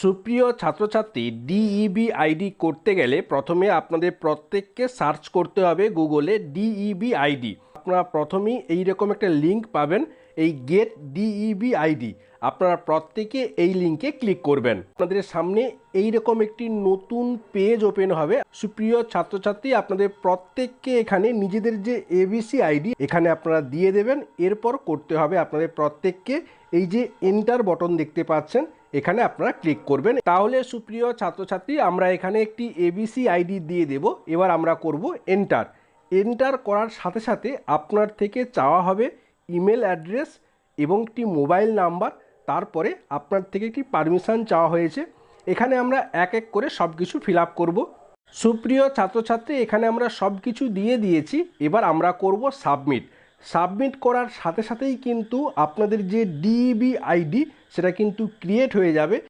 সুপ্রিয় ছাত্রছাত্রী, DEB ID করতে গেলে প্রথমে আপনাদের প্রত্যেককে সার্চ করতে হবে গুগলে ডিইবি আইডি। আপনারা প্রথমেই এইরকম একটা লিঙ্ক পাবেন, এই গেট ডিইবি আইডি। আপনারা প্রত্যেকে এই লিঙ্কে ক্লিক করবেন। আপনাদের সামনে এইরকম একটি নতুন পেজ ওপেন হবে। সুপ্রিয় ছাত্রছাত্রী, আপনাদের প্রত্যেককে এখানে নিজেদের যে এবিসি আইডি এখানে আপনারা দিয়ে দেবেন। এরপর করতে হবে আপনাদের প্রত্যেককে এই যে এন্টার বটন দেখতে পাচ্ছেন, এখানে আপনারা ক্লিক করবেন। তাহলে সুপ্রিয় ছাত্রছাত্রী, আমরা এখানে একটি এবিসি আইডি দিয়ে দেব। এবার আমরা করব এন্টার। এন্টার করার সাথে সাথে আপনার থেকে চাওয়া হবে ইমেল অ্যাড্রেস এবং একটি মোবাইল নাম্বার। তারপরে আপনার থেকে একটি পারমিশন চাওয়া হয়েছে। এখানে আমরা এক এক করে সব কিছু ফিল আপ করবো। সুপ্রিয় ছাত্রছাত্রী, এখানে আমরা সব কিছু দিয়ে দিয়েছি। এবার আমরা করব সাবমিট। সাবমিট করার সাথে সাথেই কিন্তু আপনাদের যে ডিইবি আইডি সেটা কিন্তু ক্রিয়েট হয়ে যাবে।